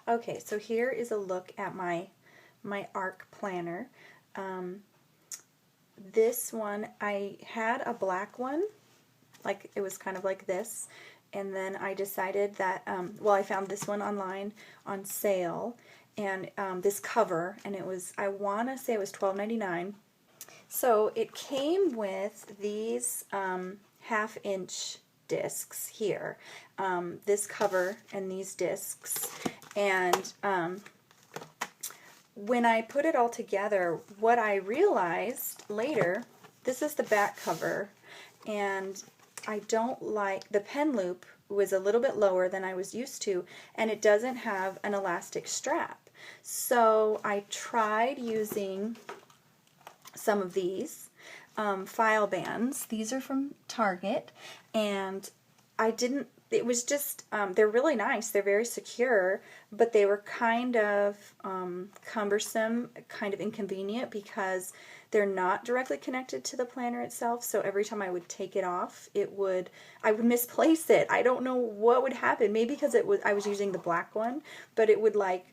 Okay, so here is a look at my ARC planner. This one, I had a black one, like it was kind of like this, and then I decided that, well, I found this one online on sale, and this cover, and it was, I want to say it was $12.99. So it came with these half-inch discs here, this cover and these discs, and when I put it all together, what I realized later, this is the back cover, and I don't like, the pen loop was a little bit lower than I was used to, and it doesn't have an elastic strap. So I tried using some of these file bands. These are from Target, and I didn't, it was just, they're really nice, they're very secure, but they were kind of cumbersome, kind of inconvenient because they're not directly connected to the planner itself, so every time I would take it off, I would misplace it. I don't know what would happen, maybe because I was using the black one, but it would like,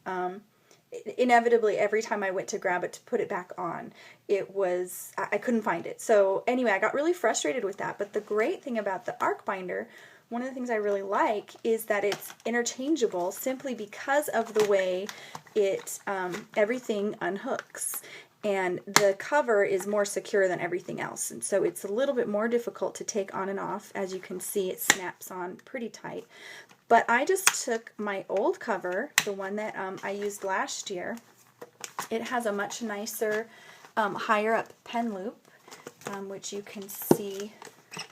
inevitably every time I went to grab it to put it back on, I couldn't find it. So anyway, I got really frustrated with that, but the great thing about the ARC binder, one of the things I really like is that it's interchangeable simply because of the way everything unhooks. And the cover is more secure than everything else, and so it's a little bit more difficult to take on and off. As you can see, it snaps on pretty tight. But I just took my old cover, the one that I used last year. It has a much nicer, higher up pen loop, which you can see,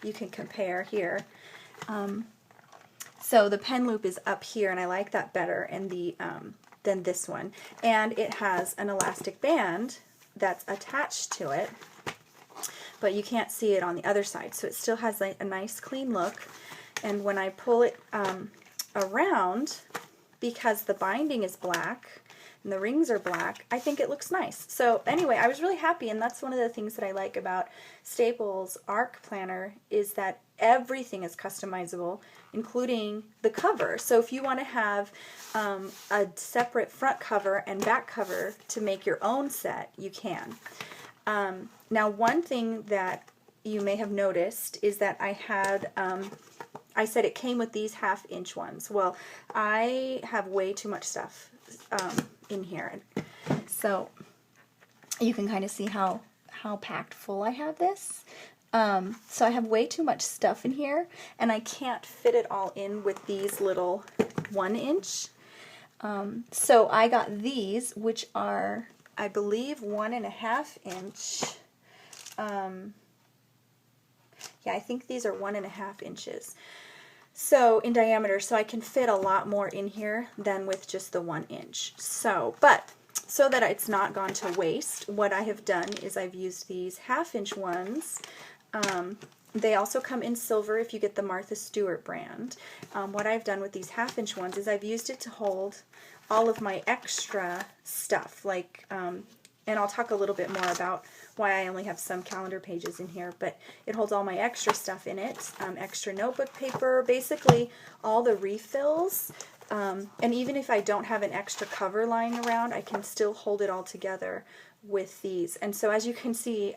you can compare here. So the pen loop is up here, and I like that better than this one. And it has an elastic band that's attached to it, but you can't see it on the other side. So it still has a nice clean look. And when I pull it around, because the binding is black and the rings are black, I think it looks nice. So anyway, I was really happy, and that's one of the things that I like about Staples ARC Planner is that everything is customizable, including the cover. So if you want to have a separate front cover and back cover to make your own set, you can. Now, one thing that you may have noticed is that I had I said it came with these half-inch ones. Well, I have way too much stuff in here. So you can kind of see how packed full I have this. So I have way too much stuff in here, and I can't fit it all in with these little 1-inch. So I got these, which are, I believe, 1.5 inch. Yeah, I think these are 1.5 inches. So in diameter, so I can fit a lot more in here than with just the 1 inch. So that it's not gone to waste, what I have done is I've used these half-inch ones. They also come in silver if you get the Martha Stewart brand. What I've done with these half-inch ones is I've used it to hold all of my extra stuff, like, and I'll talk a little bit more about why I only have some calendar pages in here, but it holds all my extra stuff in it, extra notebook paper, basically all the refills, and even if I don't have an extra cover lying around, I can still hold it all together with these. And so as you can see,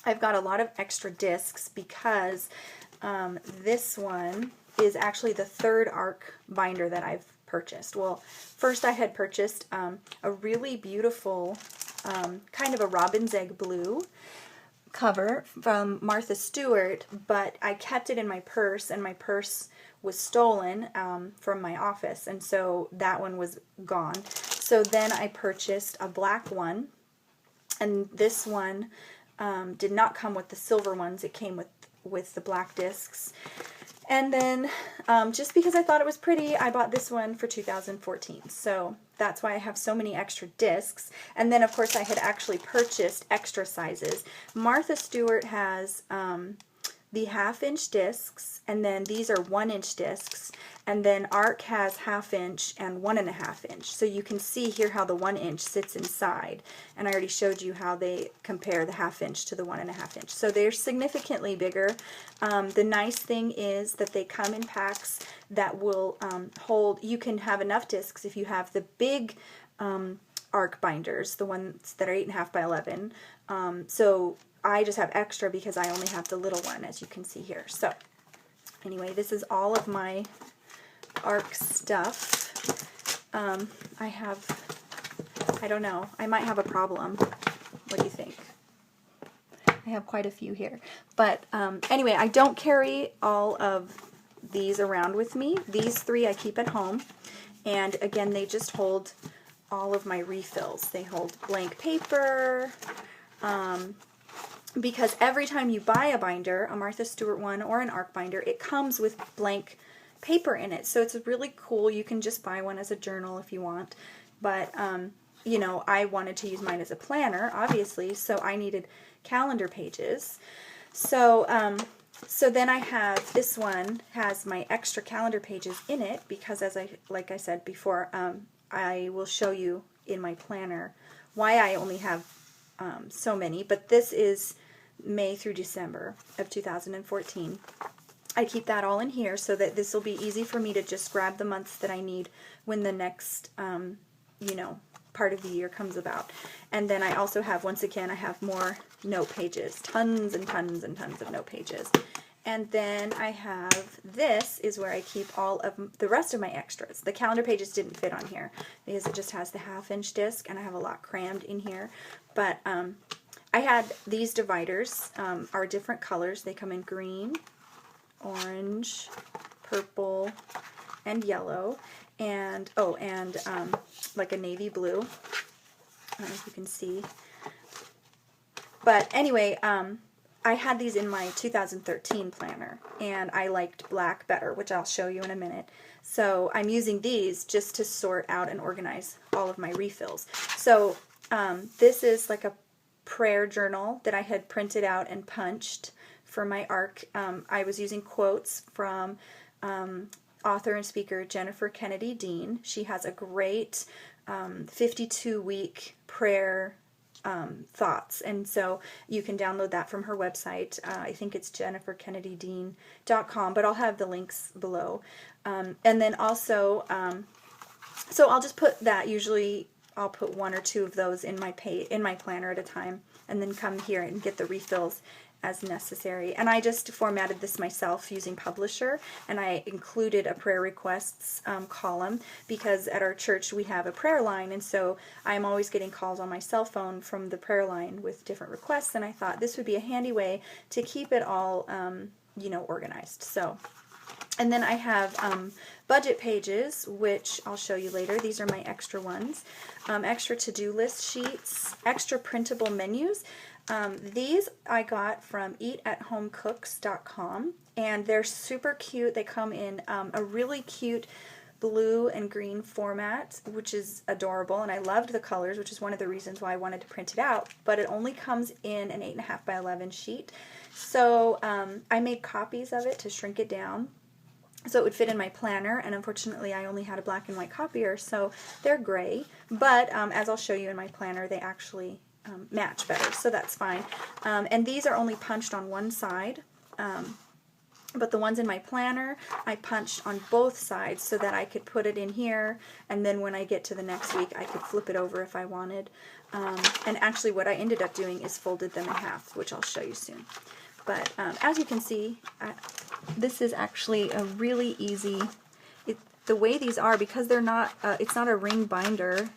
I've got a lot of extra discs because this one is actually the third ARC binder that I've purchased. Well, first I had purchased a really beautiful kind of a robin's egg blue cover from Martha Stewart, but I kept it in my purse, and my purse was stolen from my office, and so that one was gone. So then I purchased a black one, and this one did not come with the silver ones. It came with the black discs. And then, just because I thought it was pretty, I bought this one for 2014. So that's why I have so many extra discs. And then, of course, I had actually purchased extra sizes. Martha Stewart has the 1/2 inch discs, and then these are 1 inch discs, and then ARC has 1/2 inch and 1.5 inch. So you can see here how the 1 inch sits inside, and I already showed you how they compare the 1/2 inch to the 1.5 inch. So they're significantly bigger. The nice thing is that they come in packs that will hold, you can have enough discs if you have the big ARC binders, the ones that are 8.5 by 11. So I just have extra because I only have the little one, as you can see here. So anyway, this is all of my ARC stuff. I don't know, I might have a problem. What do you think? I have quite a few here. But anyway, I don't carry all of these around with me. These 3 I keep at home. And again, they just hold all of my refills. They hold blank paper, because every time you buy a binder, a Martha Stewart one or an ARC binder, it comes with blank paper in it. So it's really cool. You can just buy one as a journal if you want. But, you know, I wanted to use mine as a planner, obviously, so I needed calendar pages. So, so then I have, this one has my extra calendar pages in it because, like I said before, I will show you in my planner why I only have so many, but this is May through December of 2014. I keep that all in here so that this will be easy for me to just grab the months that I need when the next, you know, part of the year comes about. And then I also have, once again, I have more note pages, tons and tons and tons of note pages. And then I have, this is where I keep all of the rest of my extras. The calendar pages didn't fit on here because it just has the 1/2 inch disc and I have a lot crammed in here. But I had these dividers, are different colors. They come in green, orange, purple, and yellow. And, oh, and like a navy blue. I don't know if you can see. But anyway, I had these in my 2013 planner, and I liked black better, which I'll show you in a minute. So I'm using these just to sort out and organize all of my refills. So this is like a prayer journal that I had printed out and punched for my ARC. I was using quotes from author and speaker Jennifer Kennedy Dean. She has a great 52-week prayer thoughts, and so you can download that from her website. I think it's jenniferkennedydean.com, but I'll have the links below. And then also, so I'll just put that, usually I'll put 1 or 2 of those in my planner at a time, and then come here and get the refills as necessary. And I just formatted this myself using Publisher, and I included a prayer requests column because at our church we have a prayer line, and so I'm always getting calls on my cell phone from the prayer line with different requests, and I thought this would be a handy way to keep it all you know, organized. So, and then I have budget pages, which I'll show you later. These are my extra ones. Extra to-do list sheets, extra printable menus. These I got from eatathomecooks.com, and they're super cute. They come in a really cute blue and green format, which is adorable, and I loved the colors, which is one of the reasons why I wanted to print it out, but it only comes in an 8.5 by 11 sheet. So I made copies of it to shrink it down so it would fit in my planner, and unfortunately I only had a black and white copier, so they're gray, but as I'll show you in my planner, they actually match better, so that's fine. And these are only punched on one side, but the ones in my planner I punched on both sides so that I could put it in here, and then when I get to the next week I could flip it over if I wanted. And actually what I ended up doing is folded them in half, which I'll show you soon. But as you can see, this is actually a really easy, the way these are, because they're not, it's not a ring binder,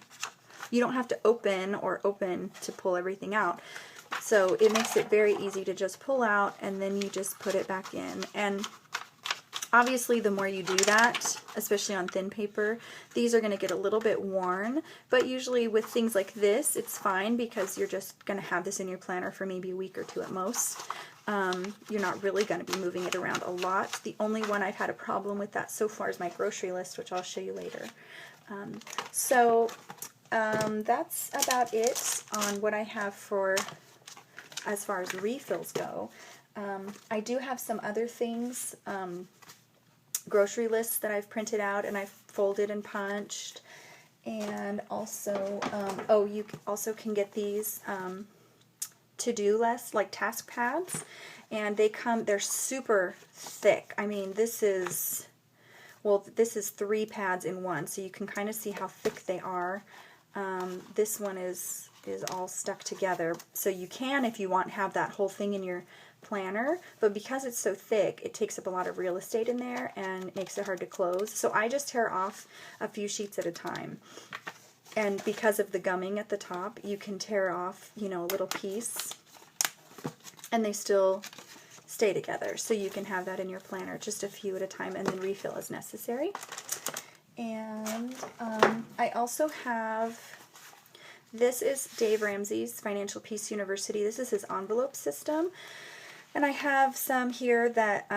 you don't have to open to pull everything out. So it makes it very easy to just pull out, and then you just put it back in. And obviously the more you do that, especially on thin paper, these are going to get a little bit worn, but usually with things like this it's fine because you're just going to have this in your planner for maybe a week or 2 at most. You're not really going to be moving it around a lot. The only one I've had a problem with that so far is my grocery list, which I'll show you later. That's about it on what I have for as far as refills go. I do have some other things, grocery lists that I've printed out and I've folded and punched. And also, oh, you also can get these to-do lists, like task pads. And they're super thick. I mean, this is 3 pads in one, so you can kind of see how thick they are. This one is all stuck together, so you can, if you want, have that whole thing in your planner, but because it's so thick, it takes up a lot of real estate in there and makes it hard to close. So I just tear off a few sheets at a time. And because of the gumming at the top, you can tear off, you know, a little piece and they still stay together. So you can have that in your planner, just a few at a time, and then refill as necessary. And I also have, this is Dave Ramsey's Financial Peace University. This is his envelope system. And I have some here that,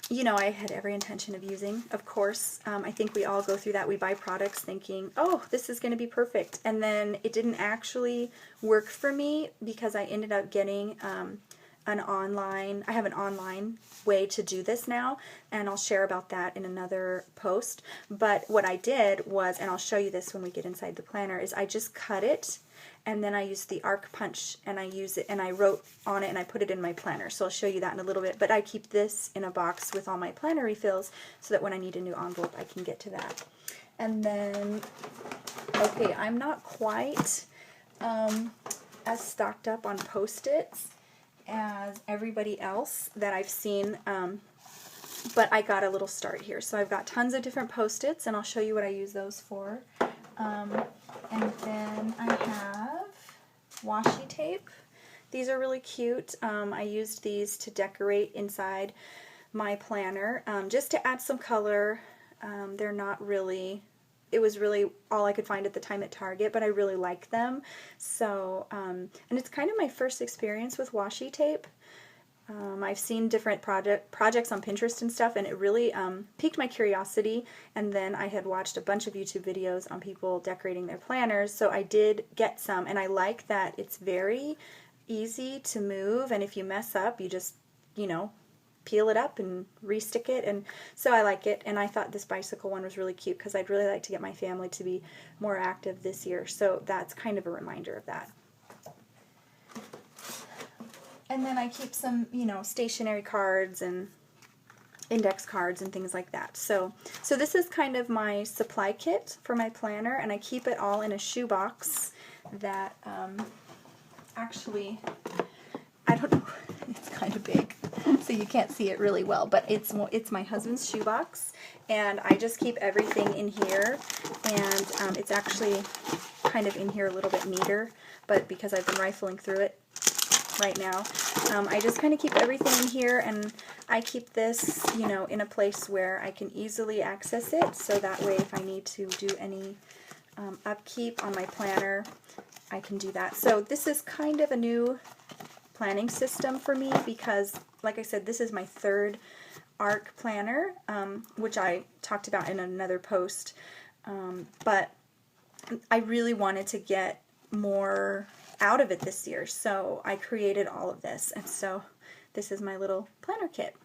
you know, I had every intention of using, of course. I think we all go through that. We buy products thinking, oh, this is going to be perfect. And then it didn't actually work for me because I ended up getting I have an online way to do this now, and I'll share about that in another post. But what I did was, and I'll show you this when we get inside the planner, is I just cut it, and then I used the arc punch, and I use it, and I wrote on it, and I put it in my planner. So I'll show you that in a little bit. But I keep this in a box with all my planner refills so that when I need a new envelope, I can get to that. And then, okay, I'm not quite as stocked up on Post-its as everybody else that I've seen, but I got a little start here. So I've got tons of different Post-its, and I'll show you what I use those for. And then I have washi tape. These are really cute. I used these to decorate inside my planner, just to add some color. They're not really, it was really all I could find at the time at Target, but I really like them. So, and it's kind of my first experience with washi tape. I've seen different projects on Pinterest and stuff, and it really piqued my curiosity. And then I had watched a bunch of YouTube videos on people decorating their planners, so I did get some, and I like that it's very easy to move, and if you mess up, you just, you know, peel it up and restick it, and so I like it. And I thought this bicycle one was really cute because I'd really like to get my family to be more active this year, so that's kind of a reminder of that. And then I keep some, you know, stationery cards and index cards and things like that. So this is kind of my supply kit for my planner, and I keep it all in a shoebox that actually, I don't know, it's kind of big, so you can't see it really well, but it's my husband's shoebox, and I just keep everything in here, and it's actually kind of in here a little bit neater, but because I've been rifling through it right now, I just kind of keep everything in here, and I keep this, you know, in a place where I can easily access it, so that way if I need to do any upkeep on my planner, I can do that. So this is kind of a new planning system for me because, like I said, this is my third ARC planner, which I talked about in another post, but I really wanted to get more out of it this year, so I created all of this, and so this is my little planner kit.